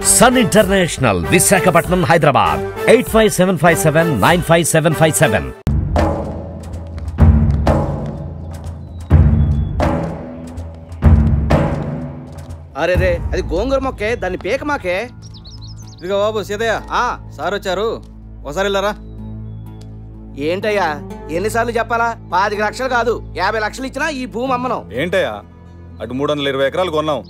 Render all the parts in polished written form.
Sun International, Visakhapatnam, Hyderabad, 85757-95757. అరే రే, అది గోంగూర మొక్కే, దాన్ని పీక మాకే. ఇదిగో బాబు సీతయ్య, సార్ వచ్చారు, ఒకసారి వెళ్ళారా? ఏంటయ్యా ఎన్నిసార్లు చెప్పాలా? 5 లక్షలు కాదు 50 లక్షలు ఇచ్చినా ఈ భూమి అమ్మను. ఏంటయ్యా, అటు 320 ఎకరాలు కొన్నాం,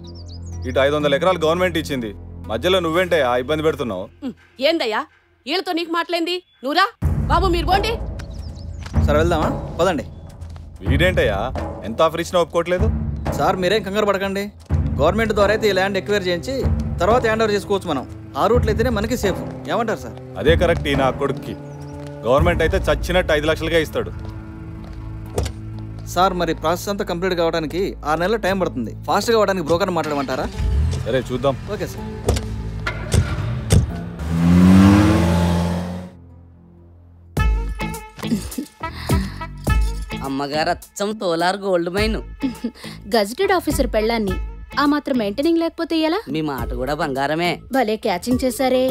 ఇటు 500 ఎకరాలు గవర్నమెంట్ ఇచ్చింది, మధ్యలో నువ్వేంటయ్యా ఇబ్బంది పెడుతున్నావు? ఏందయ్యా వీళ్ళతో నీకు మాట్లాడింది? నువ్వురా బాబు, మీరు పోండి. సరే వెళ్దామా, పదండి. వీడేంటయ్యా ఎంత ఆఫర్ ఇచ్చినా ఒప్పుకోవట్లేదు? సార్ మీరేం కంగారు పడకండి, గవర్నమెంట్ ద్వారా అయితే ఈ ల్యాండ్ ఎక్వైర్ చేయించి తర్వాత హ్యాండ్ ఓవర్ చేసుకోవచ్చు. మనం ఆ రూట్లో అయితేనే మనకి సేఫ్. ఏమంటారు సార్? అదే కరెక్ట్. ఈ నా కొడుక్కి గవర్నమెంట్ అయితే చచ్చినట్టు 5 లక్షలుగా ఇస్తాడు. సార్ మరి ప్రాసెస్ అంతా కంప్లీట్ కావడానికి 6 నెలలు టైం పడుతుంది. ఫాస్ట్గా అవ్వడానికి బ్రోకర్ని మాట్లాడమంటారా? సరే చూద్దాం. Okay sir. అమ్మగారు అచ్చం తోలార్ గోల్డ్ మైన్. గజెటెడ్ ఆఫీసర్ పెళ్ళాన్ని ఆ మాత్రం మెయింటైనింగ్ లేకపోతే ఎలా? మీ మాట కూడా బంగారమే. భలే క్యాచింగ్ చేశారే.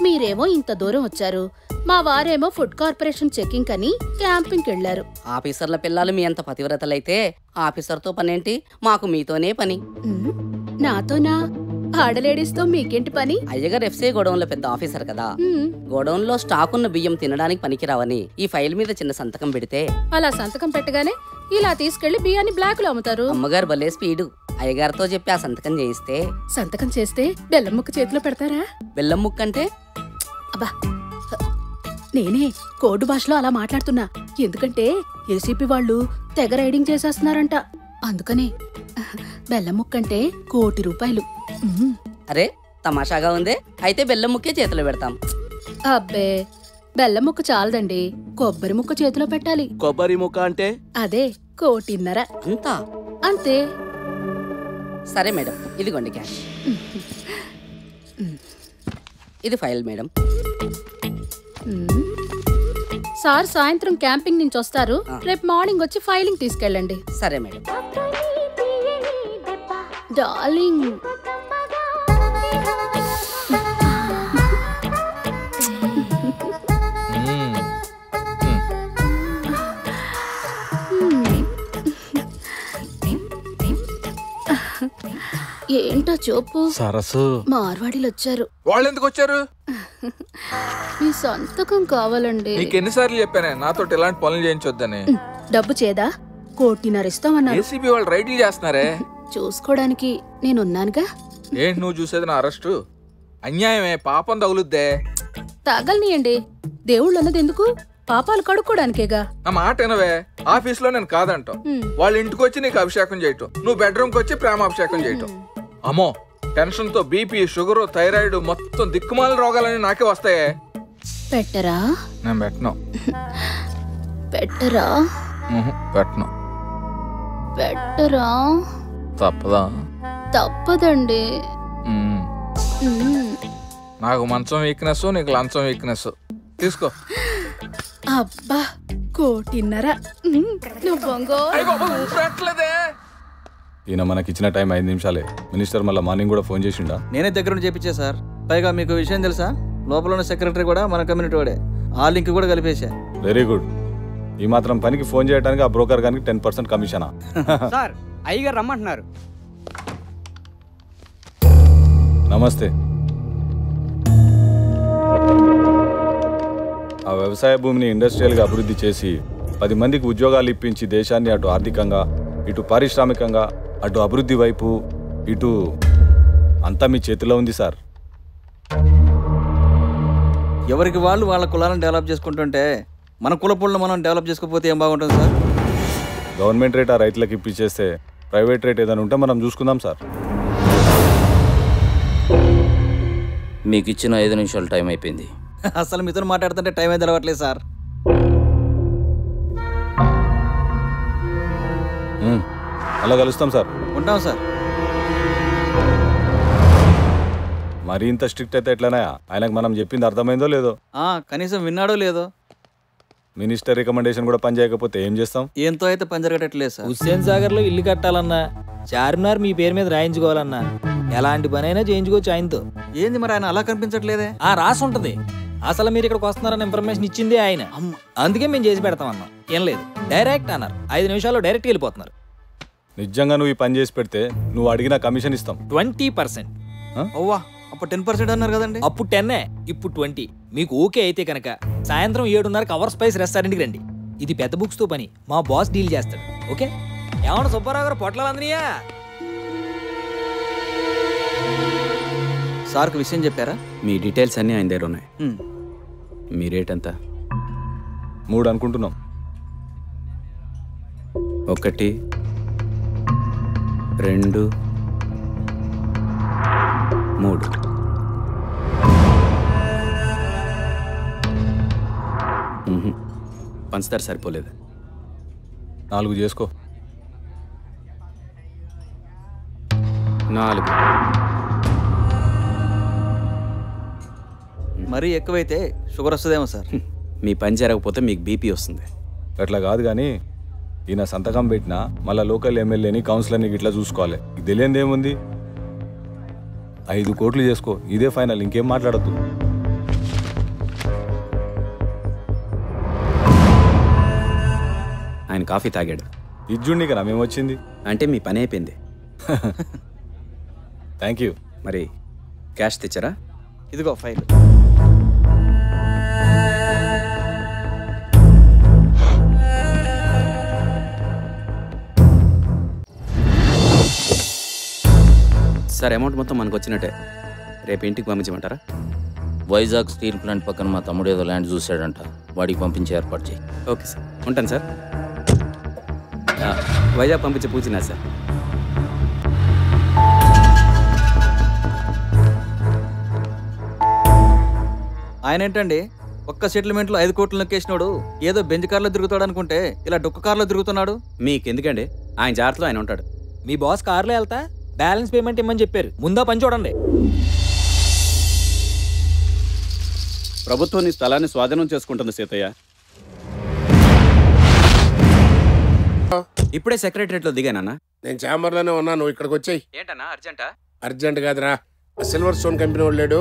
మీరేమో ఇంత దూరం వచ్చారు, మా వారేమో ఫుడ్ కార్పొరేషన్ చెకింగ్ అని క్యాంపింగ్ వెళ్లారు. ఆఫీసర్ల పిల్లలు మీ అంత పతివ్రతలైతే ఆఫీసర్తో పనేంటి? మాకు మీతోనే పని. నాతోనా? ఆడలేడీస్ తో మీకేంటి పని? అయ్యగారు ఎఫ్సీ గోడౌన్ లో పెద్ద ఆఫీసర్ కదా, గోడౌన్ లో స్టాక్ ఉన్న బియ్యం తినడానికి పనికిరావని ఈ ఫైల్ మీద చిన్న సంతకం పెడితే అలా సంతకం పెట్టగానే ఇలా తీసుకెళ్లి బియ్యాన్ని బ్లాక్ లో అమ్ముతారు. అమ్మగారు భలే స్పీడు. అయ్యగారితో చెప్పి ఆ సంతకం చేయిస్తే సంతకం చేస్తే బెల్లం ముక్క చేతిలో పెడతారా? బెల్లం ముక్క అంటే? అబ్బా, నేనే కోడ్ భాషలో అలా మాట్లాడుతున్నా. ఎందుకంటే ఏసీపీ వాళ్ళు తెగ రైడింగ్ చేసేస్తున్నారంట, అందుకనే. బెల్లం ముక్క అంటే ₹1,00,00,000. అరే తమాషాగా ఉందే. అయితే బెల్లం ముక్కే చేతిలో పెడతాం. అబ్బే, బెల్లం ముక్క చాలదండి, కొబ్బరి ముక్క చేతిలో పెట్టాలి. కొబ్బరి ముక్క అంటే? అదే ₹1,50,00,000. అంతా? అంతే. సరే మేడం, ఇదిగోండి క్యాష్. ఇది ఫైల్ మేడం. సార్ సాయంత్రం క్యాంపింగ్ నుంచి వస్తారు, రేపు మార్నింగ్ వచ్చి ఫైలింగ్ తీసుకెళ్ళండి. సరే మేడం. డార్లింగ్, ఏంటో చూపు. సరస్సు మార్వాడీలు వచ్చారు. వాళ్ళు ఎందుకు వచ్చారు? మీ సంతకం కావాలండి. నీకు ఎన్నిసార్లు చెప్పానే నాతో ఇలాంటి పనులు చేయించొద్దని? డబ్బు చేదా? ₹1,50,00,000 ఇస్తామన్నారు. ఏసీబీ వాళ్ళు రైడ్లు చేస్తున్నారే. చూసుకోవడానికి నేనున్నానుగా. ఏంటి నువ్వు చూసేది? నా అరెస్టు అన్యాయమే, పాపం తగులుద్దే. తగలనియండి, దేవుళ్ళు అన్నది ఎందుకు? పాపాలు కడుక్కోడానికేగా. నా మాట వినవే, ఆఫీస్ లో నేను కాదంటాం, వాళ్ళ ఇంటికి వచ్చి నీకు అభిషేకం చేయటం, నువ్వు బెడ్రూమ్ కి వచ్చి ప్రేమాభిషేకం చేయటం. అమ్మో, టెన్షన్ తో బీపీ, షుగర్, థైరాయిడ్ మొత్తం దిక్కుమాల రోగాలని నాకే వస్తాయే. పెట్టరా? నేను పెట్టను. పెట్టరా? పెట్టను. పెట్టరా? తప్పదా? తప్పదండి. నాకు మంచం వీక్నెస్, నీకు లంచం వీక్నెస్. తీసుకో. అబ్బా, ₹1,50,00,000. నువ్వు బొంగో. ఈయన మనకిచ్చిన టైం 5 నిమిషాలే. మినిస్టర్ మళ్ళీ మార్నింగ్ కూడా ఫోన్ చేసిండా? నేనే దగ్గర నుంచి చేపించా సార్. పైగా మీకు విషయం తెలుసా, లోపల ఉన్న సెక్రటరీ కూడా మన కమ్యూనిటీ వాడే. ఆ లింక్ కూడా కలిపేశా. Very good. ఈ మాత్రం పనికి ఫోన్ చేయడానికి ఆ బ్రోకర్ గారికి 10% కమిషనా? సార్ అయ్యగారు రమ్మంటున్నారు. నమస్తే. ఆ వ్యవసాయ భూమిని ఇండస్ట్రియల్గా అభివృద్ధి చేసి 10 మందికి ఉద్యోగాలు ఇప్పించి దేశాన్ని అటు ఆర్థికంగా, ఇటు పారిశ్రామికంగా, అటు అభివృద్ధి వైపు, ఇటు అంతా మీ చేతిలో ఉంది సార్. ఎవరికి వాళ్ళు వాళ్ళ కులాలను డెవలప్ చేసుకుంటుంటే మన కులపులను మనం డెవలప్ చేసుకోకపోతే ఏం బాగుంటుంది సార్? గవర్నమెంట్ రేట్ ఆ రైతులకు ఇప్పించేస్తే ప్రైవేట్ రేట్ ఏదైనా ఉంటే మనం చూసుకుందాం సార్. మీకు ఇచ్చిన 5 నిమిషాలు టైం అయిపోయింది. అసలు మీతో మాట్లాడుతుంటే టైం అయితే తెలవట్లేదు సార్. అలా కలుస్తాం సార్. ఉంటాం సార్. మరీ ఇంత స్ట్రిక్ట్ అయితే ఎట్లనే? ఆయనకు మనం చెప్పింది అర్థమైందో లేదో? కనీసం విన్నాడో లేదో? మినిస్టర్ రికమెండేషన్ కూడా పని చేయకపోతే ఏం చేస్తాం? ఏంతో అయితే పని జరగట్లేదు సార్. హుస్సేన్ సాగర్ లో ఇల్లు కట్టాలన్నా, చార్మినార్ మీ పేరు మీద రాయించుకోవాలన్నా ఎలాంటి పనైనా చేయించుకోవచ్చు ఆయనతో. ఏంది మరి ఆయన అలా కనిపించట్లేదే? ఆ రాసి ఉంటది. అసలు మీరు ఇక్కడికి వస్తున్నారన్న ఇన్ఫర్మేషన్ ఇచ్చింది ఆయన. అందుకే మేము చేసి పెడతాం అన్నాం. ఏం లేదు, డైరెక్ట్ అన్నారు. 5 నిమిషాల్లో డైరెక్ట్ వెళ్ళిపోతున్నారు. నిజంగా నువ్వు ఈ పని చేసి పెడితే నువ్వు అడిగిన కమిషన్ ఇస్తాం. 20%. అవ్వా, అప్పుడు 10% అన్నారు కదండి. అప్పుడు 10, ఇప్పుడు 20. మీకు ఓకే అయితే కనుక సాయంత్రం 7:30కి అవర్ స్పైస్ రెస్టారెంట్కి రండి. ఇది పెద్ద బుక్స్ తో పని, మా బాస్ డీల్ చేస్తాడు. ఓకే? ఏమన్నా సుబ్బారావు గారు పొట్లాలు అందినయా? సార్కి విషయం చెప్పారా? మీ డీటెయిల్స్ అన్నీ ఆయన దగ్గర ఉన్నాయి. మీ రేట్ ఎంత? 3 అనుకుంటున్నాం. 1, 2, 3. పంచదార సరిపోలేదు. 4 చేసుకో. 4. మరీ ఎక్కువైతే షుగర్ వస్తుందేమో సార్. మీ పని జరగకపోతే మీకు బీపీ వస్తుంది. అట్లా కాదు కానీ ఈయన సంతకం పెట్టినా మళ్ళీ లోకల్ ఎమ్మెల్యేని కౌన్సిలర్ని ఇట్లా చూసుకోవాలి. ఇది తెలియంది ఏముంది? 5 కోట్లు చేసుకో, ఇదే ఫైనల్, ఇంకేం మాట్లాడద్దు. ఆయన కాఫీ తాగాడు. ఇజ్జుండి కదా మేమొచ్చింది. అంటే మీ పని అయిపోయింది. Thank you. మరి క్యాష్ తెచ్చారా? ఇదిగో ఫైల్. సార్, అమౌంట్ మొత్తం మనకు వచ్చినట్టే. రేపు ఇంటికి పంపించమంటారా? వైజాగ్ స్టీల్ ప్లాంట్ పక్కన మా తమ్ముడు ఏదో ల్యాండ్ చూశాడంట, వాడికి పంపించే ఏర్పాటు చేయి. ఓకే సార్, ఉంటాను సార్. వైజాగ్ పంపించే పూచినా సార్. ఆయన ఏంటండి ఒక్క సెటిల్మెంట్లో 5 కోట్లు నొక్కేసినాడు ఏదో బెంజ్ కార్లో తిరుగుతాడు అనుకుంటే ఇలా డొక్క కార్లో తిరుగుతున్నాడు. మీకు ఎందుకండి, ఆయన జాగ్రత్తలో ఆయన ఉంటాడు. మీ బాస్ కార్లో వెళ్తా బ్యాలెన్స్ పేమెంట్ ఇమ్మని చెప్పారు. ముందా పని చూడండి. ప్రభుత్వం నీ స్థలాన్ని స్వాధీనం చేసుకుంటుంది సీతయ్య. ఇప్పుడే సెక్రటరేట్లో దిగానన్నా. నేను ఛాంబర్లోనే ఉన్నా, నువ్వు ఇక్కడికి వచ్చాయి. ఏంటన్నా అర్జెంటా? అర్జెంట్ కాదురా, సిల్వర్ స్టోన్ కంపెనీ వాళ్ళు లేడు,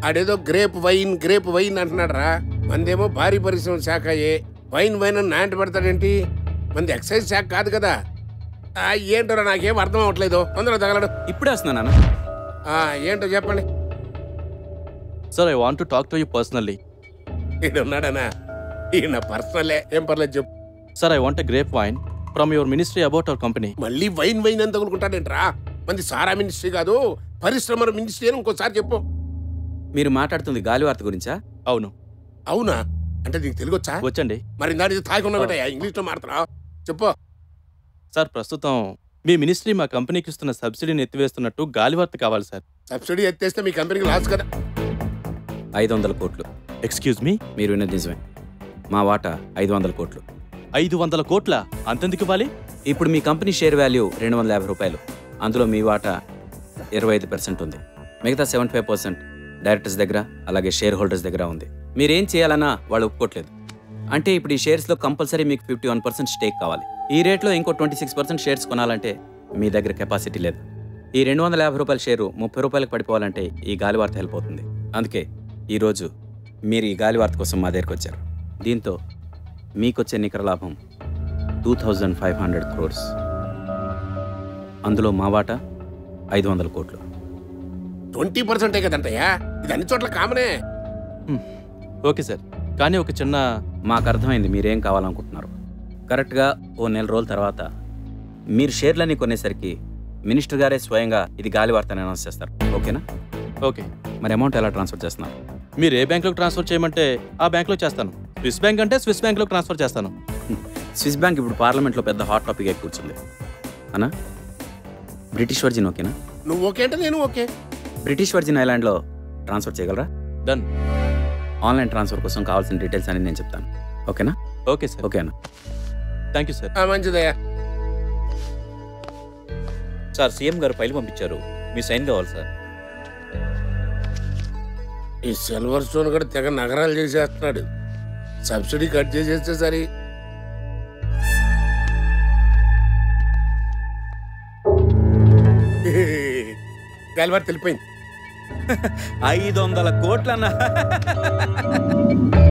ఆడేదో గ్రేప్ వైన్ అంటున్నాడు రా. మందేమో భారీ పరిశ్రమ శాఖ వైన్ అని నాంటి పెడతాడేంటి? మంది ఎక్సైజ్ శాఖ కాదు కదా. ఏంటో నాకేం అర్థం అవ్వట్లేదు. తొందరగా తగలడు. ఇప్పుడే వస్తున్నానా? ఏంటో చెప్పండి sir. I want to talk to you personally. ఈడు ఉన్నాడనా? ఈయన పర్సనలే, ఏం పర్లేదు చెప్పు. Sir, I want a grape wine from your ministry about our company. మళ్ళీ వైన్ అని తగులుకుంటాడేంట్రా? మంది సారా మినిస్ట్రీ కాదు, పరిశ్రమల మినిస్ట్రీ అని ఇంకోసారి చెప్పు. మీరు మాట్లాడుతుంది గాలివార్త గురించా? అవును. అవునా? అంటే నీకు తెలుగు వచ్చా? వచ్చండి. మరి దాని తాగున్నా బిడ్డ ఇంగ్లీష్లో మాట్లాడుతున్నావు, చెప్పు. సార్, ప్రస్తుతం మీ మినిస్ట్రీ మా కంపెనీకి ఇస్తున్న సబ్సిడీని ఎత్తివేస్తున్నట్టు గాలివార్త కావాలి సార్. సబ్సిడీ ఎత్తేస్తే మీ కంపెనీకి లాస్ కదా. 500 కోట్లు. Excuse me? మీరు విన్నది నిజమే. మా వాటా 500 కోట్లు. 500 కోట్ల? అంతెందుకు ఇవ్వాలి? ఇప్పుడు మీ కంపెనీ షేర్ వాల్యూ 250 రూపాయలు. అందులో మీ వాటా 25% ఉంది. మిగతా 75% డైరెక్టర్స్ దగ్గర అలాగే షేర్ హోల్డర్స్ దగ్గర ఉంది. మీరేం చేయాలన్నా వాళ్ళు ఒప్పుకోవట్లేదు. అంటే ఇప్పుడు ఈ షేర్స్లో కంపల్సరీ మీకు 51% స్టేక్ కావాలి. ఈ రేట్లో ఇంకో 26% షేర్స్ కొనాలంటే మీ దగ్గర కెపాసిటీ లేదు. ఈ 250 రూపాయల షేరు 30 రూపాయలకు పడిపోవాలంటే ఈ గాలివార్త హెల్ప్ అవుతుంది. అందుకే ఈరోజు మీరు ఈ గాలివార్త కోసం మా దగ్గరకు వచ్చారు. దీంతో మీకొచ్చే నికర లాభం 2500 crores. అందులో మా వాటా 500 కోట్లు. 20% కదంటయ్యా, ఇది అన్ని చోట్ల కామనే. ఓకే సార్, కానీ ఒక చిన్న... మాకు అర్థమైంది మీరేం కావాలనుకుంటున్నారు. కరెక్ట్గా ఓ 1 నెల రోజుల తర్వాత మీరు షేర్లన్నీ కొనేసరికి మినిస్టర్ గారే స్వయంగా ఇది గాలివార్తని అనౌన్స్ చేస్తారు. ఓకేనా? ఓకే. మరి అమౌంట్ ఎలా ట్రాన్స్ఫర్ చేస్తున్నారు? మీరు ఏ బ్యాంక్లోకి ట్రాన్స్ఫర్ చేయమంటే ఆ బ్యాంక్లో చేస్తాను. స్విస్ బ్యాంక్ అంటే స్విస్ బ్యాంక్లోకి ట్రాన్స్ఫర్ చేస్తాను. స్విస్ బ్యాంక్ ఇప్పుడు పార్లమెంట్లో పెద్ద హాట్ టాపిక్ అయి కూర్చుంది అన్నా. బ్రిటిష్ వర్జిన్ ఓకేనా? నువ్వు ఓకే అంటే నేను ఓకే. బ్రిటిష్ వర్జిన్ ఐలాండ్లో ట్రాన్స్ఫర్ చేయగలరా? డన్. ఆన్లైన్ ట్రాన్స్ఫర్ కోసం కావాల్సిన డీటెయిల్స్ అని నేను చెప్తాను. ఓకేనా? Okay sir. ఓకేనా? Thank you sir. మంచిదయ్యా. సార్, సీఎం గారు ఫైల్ పంపించారు, మీ సైన్ కావాలి సార్. ఈ సిల్వర్ స్టోన్ కూడా తెగ నగరాలు చేసేస్తున్నాడు. సబ్సిడీ కట్ చేసేస్తే సరే. గాలివారు తెలిపోయింది. 500 కోట్లన్నా